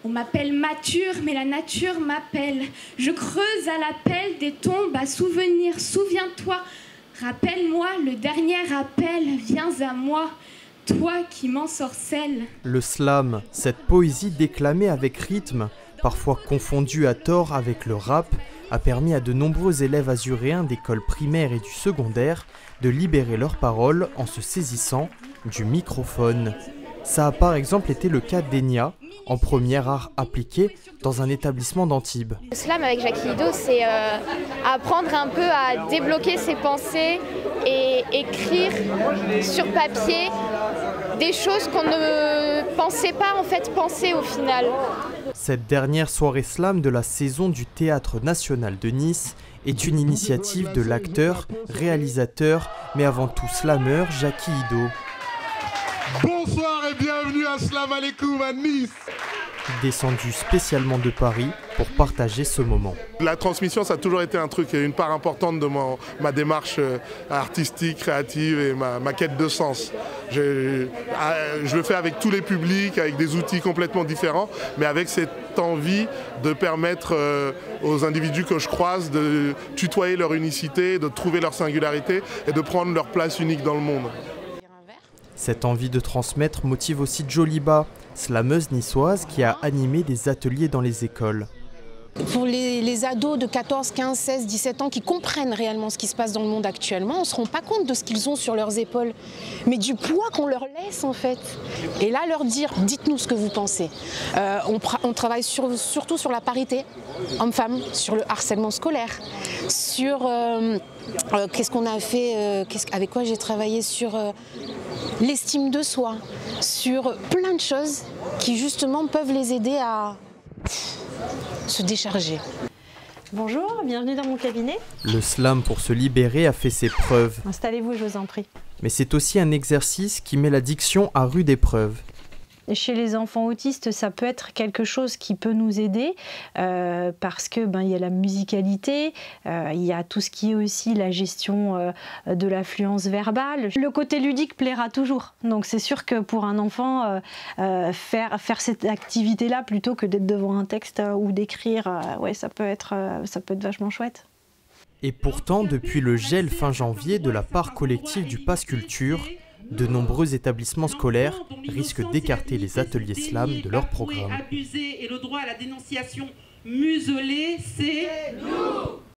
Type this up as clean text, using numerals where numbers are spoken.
On m'appelle mature, mais la nature m'appelle. Je creuse à l'appel des tombes à souvenirs. Souviens-toi, rappelle-moi, le dernier appel, viens à moi, toi qui m'ensorcelles. Le slam, cette poésie déclamée avec rythme, parfois confondue à tort avec le rap, a permis à de nombreux élèves azuréens d'école primaire et du secondaire de libérer leurs paroles en se saisissant du microphone. Ça a par exemple été le cas d'Enya, en première art appliqué dans un établissement d'Antibes. Le slam avec Jackie Hido, c'est apprendre un peu à débloquer ses pensées et écrire sur papier des choses qu'on ne pensait pas en fait penser au final. Cette dernière soirée slam de la saison du Théâtre National de Nice est une initiative de l'acteur, réalisateur, mais avant tout slameur Jackie Hido. Bonsoir et bienvenue à Slam Aleikoum à Nice. Descendu spécialement de Paris pour partager ce moment. La transmission, ça a toujours été un truc, une part importante de ma démarche artistique, créative et ma quête de sens. Je le fais avec tous les publics, avec des outils complètement différents, mais avec cette envie de permettre aux individus que je croise de tutoyer leur unicité, de trouver leur singularité et de prendre leur place unique dans le monde. Cette envie de transmettre motive aussi Joliba, slameuse niçoise qui a animé des ateliers dans les écoles. Pour les ados de 14, 15, 16, 17 ans qui comprennent réellement ce qui se passe dans le monde actuellement, on ne se rend pas compte de ce qu'ils ont sur leurs épaules, mais du poids qu'on leur laisse en fait. Et là, leur dire, dites-nous ce que vous pensez. On travaille surtout sur la parité homme-femme, sur le harcèlement scolaire, sur qu'est-ce qu'on a fait, avec quoi j'ai travaillé sur l'estime de soi, sur plein de choses qui justement peuvent les aider à se décharger. Bonjour, bienvenue dans mon cabinet. Le slam pour se libérer a fait ses preuves. Installez-vous, je vous en prie. Mais c'est aussi un exercice qui met l'addiction à rude épreuve. Chez les enfants autistes, ça peut être quelque chose qui peut nous aider parce que il y a la musicalité, il y a tout ce qui est aussi la gestion de l'affluence verbale. Le côté ludique plaira toujours. Donc c'est sûr que pour un enfant, faire cette activité-là plutôt que d'être devant un texte ou d'écrire, ouais, ça peut être vachement chouette. Et pourtant, depuis le gel fin janvier de la part collective du Pass Culture, de nombreux établissements scolaires risquent d'écarter les ateliers slam de leur programme. Abusé et le droit à la dénonciation muselée, c'est nous.